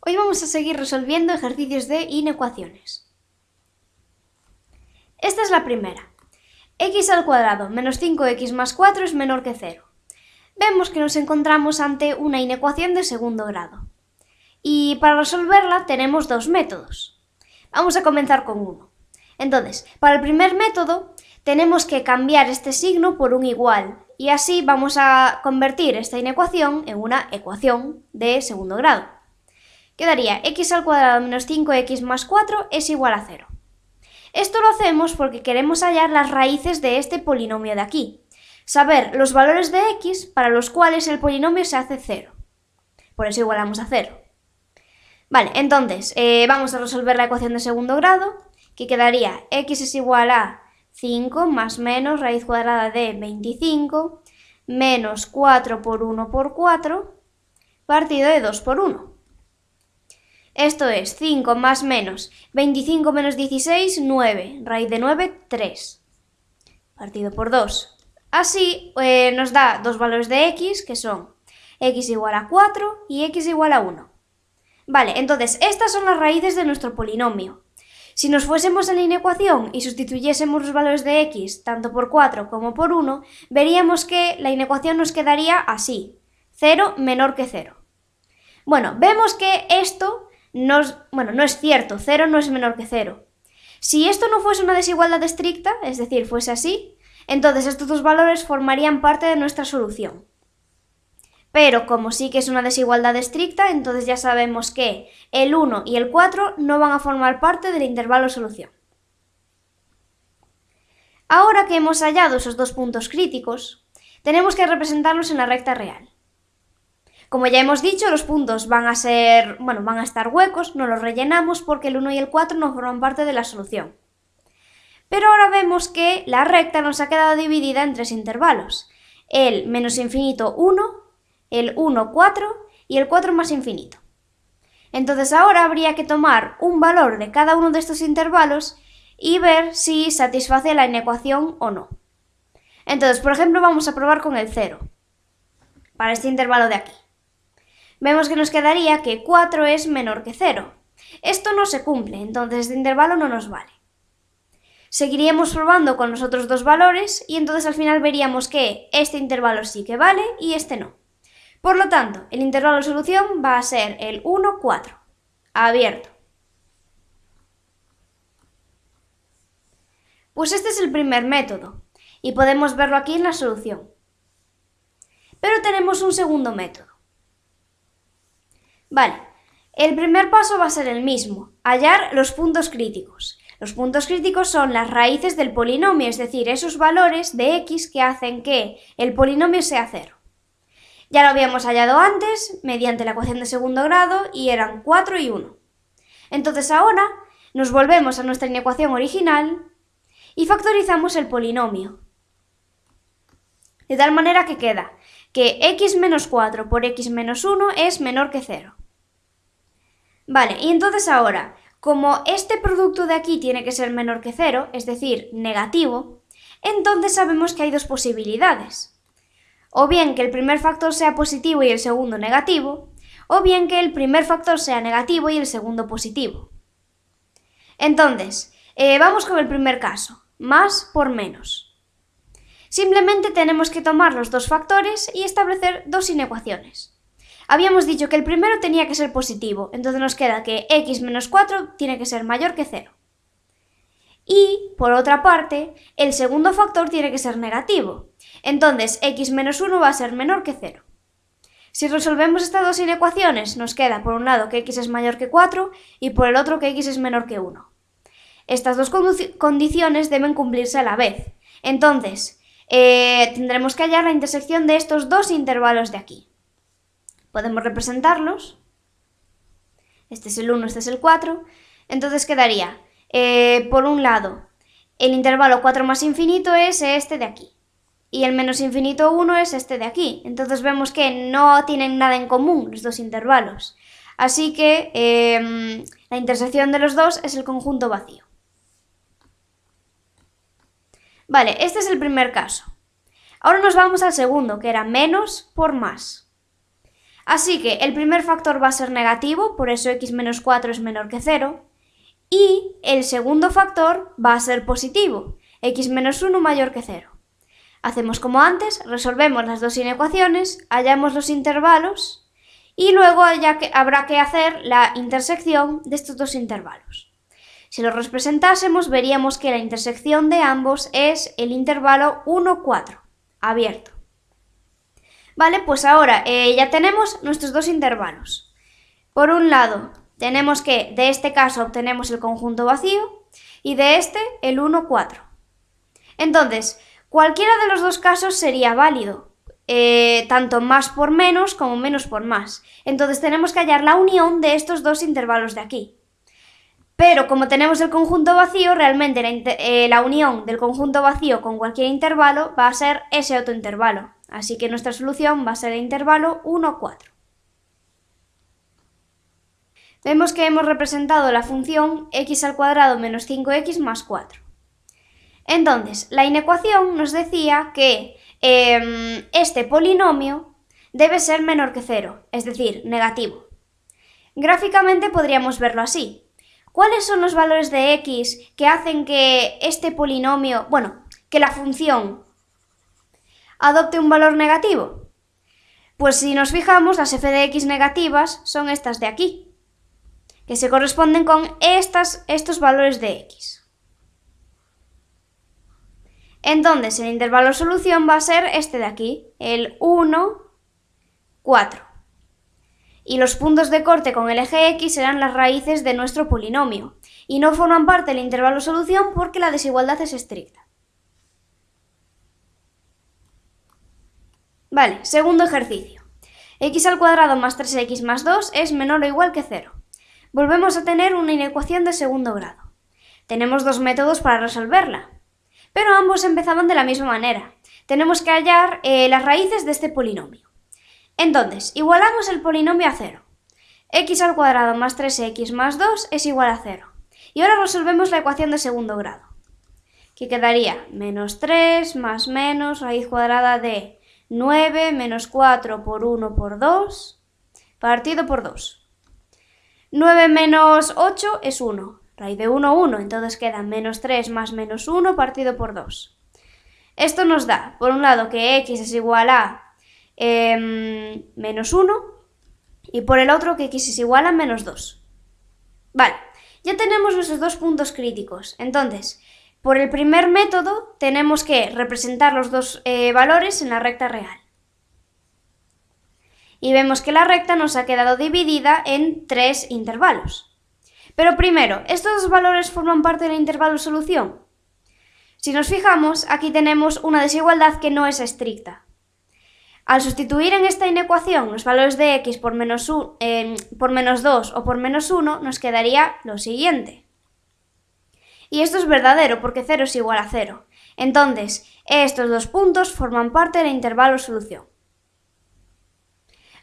Hoy vamos a seguir resolviendo ejercicios de inecuaciones. Esta es la primera. X al cuadrado menos 5x más 4 es menor que 0. Vemos que nos encontramos ante una inecuación de segundo grado. Y para resolverla tenemos dos métodos. Vamos a comenzar con uno. Entonces, para el primer método tenemos que cambiar este signo por un igual y así vamos a convertir esta inecuación en una ecuación de segundo grado. Quedaría x al cuadrado menos 5x más 4 es igual a 0. Esto lo hacemos porque queremos hallar las raíces de este polinomio de aquí, saber los valores de x para los cuales el polinomio se hace 0. Por eso igualamos a 0. Vale, entonces vamos a resolver la ecuación de segundo grado, que quedaría x es igual a 5 más menos raíz cuadrada de 25 menos 4 por 1 por 4 partido de 2 por 1. Esto es 5 más menos 25 menos 16, 9. Raíz de 9, 3. Partido por 2. Así nos da dos valores de x, que son x igual a 4 y x igual a 1. Vale, entonces estas son las raíces de nuestro polinomio. Si nos fuésemos en la inecuación y sustituyésemos los valores de x tanto por 4 como por 1, veríamos que la inecuación nos quedaría así, 0 menor que 0. Bueno, vemos que esto no es cierto, 0 no es menor que 0. Si esto no fuese una desigualdad estricta, es decir, fuese así, entonces estos dos valores formarían parte de nuestra solución. Pero como sí que es una desigualdad estricta, entonces ya sabemos que el 1 y el 4 no van a formar parte del intervalo solución. Ahora que hemos hallado esos dos puntos críticos, tenemos que representarlos en la recta real. Como ya hemos dicho, los puntos van a estar huecos, no los rellenamos porque el 1 y el 4 no forman parte de la solución. Pero ahora vemos que la recta nos ha quedado dividida en tres intervalos: el menos infinito 1, el 1, 4 y el 4 más infinito. Entonces ahora habría que tomar un valor de cada uno de estos intervalos y ver si satisface la inecuación o no. Entonces, por ejemplo, vamos a probar con el 0, para este intervalo de aquí. Vemos que nos quedaría que 4 es menor que 0. Esto no se cumple, entonces este intervalo no nos vale. Seguiríamos probando con los otros dos valores y entonces al final veríamos que este intervalo sí que vale y este no. Por lo tanto, el intervalo de solución va a ser el 1, 4, abierto. Pues este es el primer método y podemos verlo aquí en la solución. Pero tenemos un segundo método. Vale, el primer paso va a ser el mismo, hallar los puntos críticos. Los puntos críticos son las raíces del polinomio, es decir, esos valores de x que hacen que el polinomio sea 0. Ya lo habíamos hallado antes mediante la ecuación de segundo grado y eran 4 y 1. Entonces ahora nos volvemos a nuestra inecuación original y factorizamos el polinomio. De tal manera que queda que x menos 4 por x menos 1 es menor que 0. Vale, y entonces ahora, como este producto de aquí tiene que ser menor que 0, es decir, negativo, entonces sabemos que hay dos posibilidades. O bien que el primer factor sea positivo y el segundo negativo, o bien que el primer factor sea negativo y el segundo positivo. Entonces, vamos con el primer caso, más por menos. Simplemente tenemos que tomar los dos factores y establecer dos inecuaciones. Habíamos dicho que el primero tenía que ser positivo, entonces nos queda que x menos 4 tiene que ser mayor que 0. Y, por otra parte, el segundo factor tiene que ser negativo, entonces x menos 1 va a ser menor que 0. Si resolvemos estas dos inecuaciones, nos queda por un lado que x es mayor que 4 y por el otro que x es menor que 1. Estas dos condiciones deben cumplirse a la vez, entonces tendremos que hallar la intersección de estos dos intervalos de aquí. Podemos representarlos. Este es el 1, este es el 4. Entonces quedaría, por un lado, el intervalo 4 más infinito es este de aquí. Y el menos infinito 1 es este de aquí. Entonces vemos que no tienen nada en común los dos intervalos. Así que la intersección de los dos es el conjunto vacío. Vale, este es el primer caso. Ahora nos vamos al segundo, que era menos por más. Así que el primer factor va a ser negativo, por eso x menos 4 es menor que 0. Y el segundo factor va a ser positivo, x menos 1 mayor que 0. Hacemos como antes, resolvemos las dos inecuaciones, hallamos los intervalos y luego habrá que hacer la intersección de estos dos intervalos. Si lo representásemos, veríamos que la intersección de ambos es el intervalo 1, 4, abierto. Vale, pues ahora ya tenemos nuestros dos intervalos. Por un lado, tenemos que de este caso obtenemos el conjunto vacío y de este el 1, 4. Entonces, cualquiera de los dos casos sería válido, tanto más por menos como menos por más. Entonces tenemos que hallar la unión de estos dos intervalos de aquí. Pero como tenemos el conjunto vacío, realmente la unión del conjunto vacío con cualquier intervalo va a ser ese otro intervalo. Así que nuestra solución va a ser el intervalo 1, 4. Vemos que hemos representado la función x al cuadrado menos 5x más 4. Entonces, la inecuación nos decía que este polinomio debe ser menor que 0, es decir, negativo. Gráficamente podríamos verlo así. ¿Cuáles son los valores de x que hacen que este polinomio, que la función adopte un valor negativo? Pues si nos fijamos, las f de x negativas son estas de aquí, que se corresponden con estos valores de x. Entonces, el intervalo solución va a ser este de aquí, el 1, 4. Y los puntos de corte con el eje x serán las raíces de nuestro polinomio, y no forman parte del intervalo solución porque la desigualdad es estricta. Vale, segundo ejercicio. X al cuadrado más 3x más 2 es menor o igual que 0. Volvemos a tener una inecuación de segundo grado. Tenemos dos métodos para resolverla, pero ambos empezaban de la misma manera. Tenemos que hallar las raíces de este polinomio. Entonces, igualamos el polinomio a 0. X al cuadrado más 3x más 2 es igual a 0. Y ahora resolvemos la ecuación de segundo grado, que quedaría menos 3 más menos raíz cuadrada de 9 menos 4 por 1 por 2 partido por 2. 9 menos 8 es 1. Raíz de 1, 1. Entonces queda menos 3 más menos 1 partido por 2. Esto nos da, por un lado, que x es igual a menos 1 y por el otro que x es igual a menos 2. Vale, ya tenemos nuestros dos puntos críticos. Entonces, por el primer método tenemos que representar los dos valores en la recta real. Y vemos que la recta nos ha quedado dividida en tres intervalos. Pero primero, ¿estos dos valores forman parte del intervalo solución? Si nos fijamos, aquí tenemos una desigualdad que no es estricta. Al sustituir en esta inecuación los valores de x por menos 2 o por menos 1, nos quedaría lo siguiente. Y esto es verdadero porque 0 es igual a 0. Entonces, estos dos puntos forman parte del intervalo solución.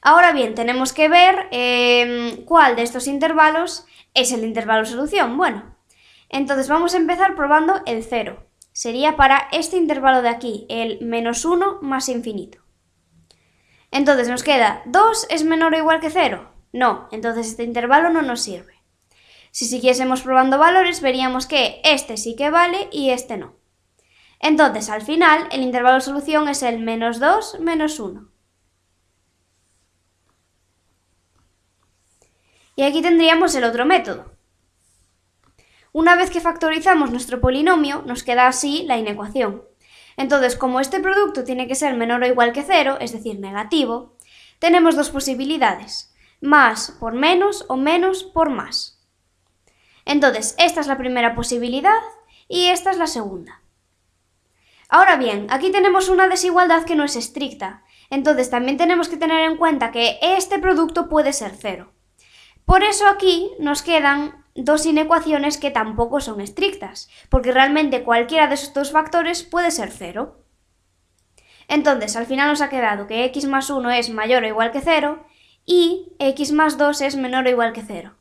Ahora bien, tenemos que ver cuál de estos intervalos es el intervalo solución. Bueno, entonces vamos a empezar probando el 0. Sería para este intervalo de aquí, el menos 1 más infinito. Entonces nos queda, ¿2 es menor o igual que 0? No, entonces este intervalo no nos sirve. Si siguiésemos probando valores, veríamos que este sí que vale y este no. Entonces, al final, el intervalo solución es el menos 2 menos 1. Y aquí tendríamos el otro método. Una vez que factorizamos nuestro polinomio, nos queda así la inecuación. Entonces, como este producto tiene que ser menor o igual que 0, es decir, negativo, tenemos dos posibilidades, más por menos o menos por más. Entonces, esta es la primera posibilidad y esta es la segunda. Ahora bien, aquí tenemos una desigualdad que no es estricta, entonces también tenemos que tener en cuenta que este producto puede ser 0. Por eso aquí nos quedan dos inecuaciones que tampoco son estrictas, porque realmente cualquiera de esos dos factores puede ser 0. Entonces, al final nos ha quedado que x más 1 es mayor o igual que 0 y x más 2 es menor o igual que 0.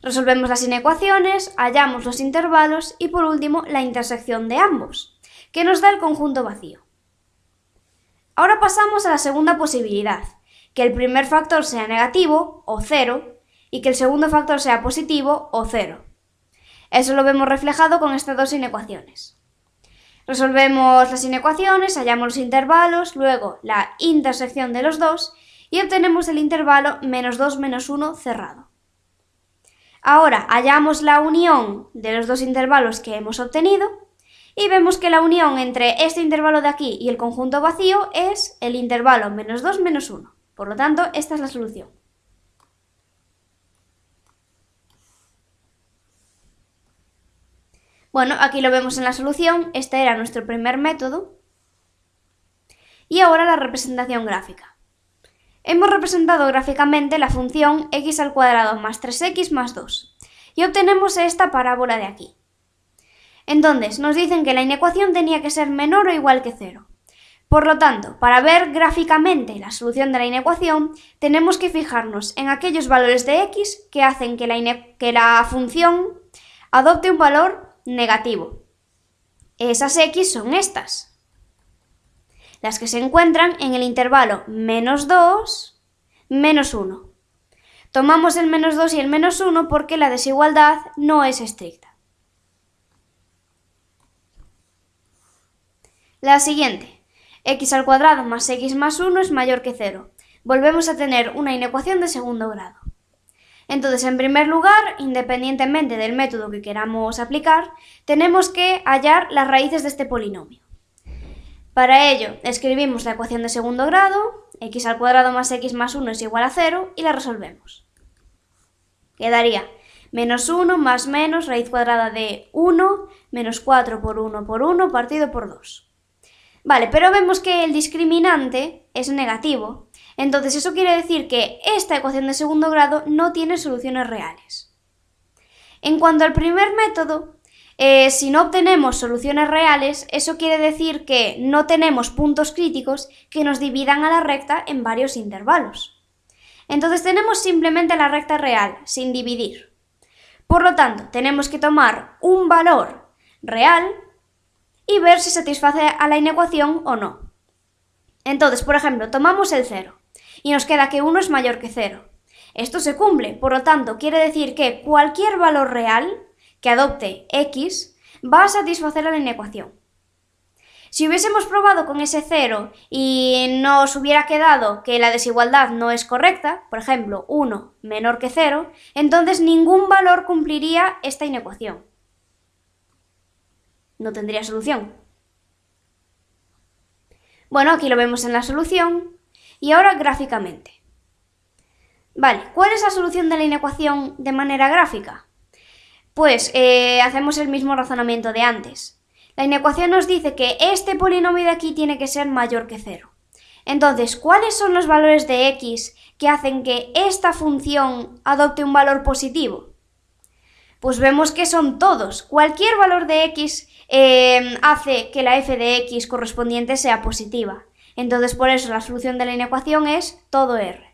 Resolvemos las inecuaciones, hallamos los intervalos y por último la intersección de ambos, que nos da el conjunto vacío. Ahora pasamos a la segunda posibilidad, que el primer factor sea negativo o 0 y que el segundo factor sea positivo o 0. Eso lo vemos reflejado con estas dos inecuaciones. Resolvemos las inecuaciones, hallamos los intervalos, luego la intersección de los dos y obtenemos el intervalo -2 menos 1 cerrado. Ahora hallamos la unión de los dos intervalos que hemos obtenido y vemos que la unión entre este intervalo de aquí y el conjunto vacío es el intervalo -2 menos 1. Por lo tanto, esta es la solución. Bueno, aquí lo vemos en la solución, este era nuestro primer método. Y ahora la representación gráfica. Hemos representado gráficamente la función x² más 3x más 2 y obtenemos esta parábola de aquí. Entonces, nos dicen que la inecuación tenía que ser menor o igual que 0. Por lo tanto, para ver gráficamente la solución de la inecuación, tenemos que fijarnos en aquellos valores de x que hacen que la función adopte un valor negativo. Esas x son estas, las que se encuentran en el intervalo -2, -1. Tomamos el -2 y el -1 porque la desigualdad no es estricta. La siguiente, x² más x más 1 es mayor que 0. Volvemos a tener una inecuación de segundo grado. Entonces, en primer lugar, independientemente del método que queramos aplicar, tenemos que hallar las raíces de este polinomio. Para ello, escribimos la ecuación de segundo grado, x² más x más 1 es igual a 0, y la resolvemos. Quedaría -1 más menos raíz cuadrada de 1 menos 4 por 1 por 1 partido por 2. Vale, pero vemos que el discriminante es negativo. Entonces eso quiere decir que esta ecuación de segundo grado no tiene soluciones reales. En cuanto al primer método, si no obtenemos soluciones reales, eso quiere decir que no tenemos puntos críticos que nos dividan a la recta en varios intervalos. Entonces tenemos simplemente la recta real, sin dividir. Por lo tanto, tenemos que tomar un valor real y ver si satisface a la inecuación o no. Entonces, por ejemplo, tomamos el 0. Y nos queda que 1 es mayor que 0. Esto se cumple, por lo tanto, quiere decir que cualquier valor real que adopte x va a satisfacer a la inecuación. Si hubiésemos probado con ese 0 y nos hubiera quedado que la desigualdad no es correcta, por ejemplo, 1 menor que 0, entonces ningún valor cumpliría esta inecuación. No tendría solución. Bueno, aquí lo vemos en la solución. Y ahora gráficamente. Vale, ¿cuál es la solución de la inecuación de manera gráfica? Pues hacemos el mismo razonamiento de antes. La inecuación nos dice que este polinomio de aquí tiene que ser mayor que 0. Entonces, ¿cuáles son los valores de x que hacen que esta función adopte un valor positivo? Pues vemos que son todos. Cualquier valor de x hace que la f de x correspondiente sea positiva. Entonces, por eso la solución de la inecuación es todo R.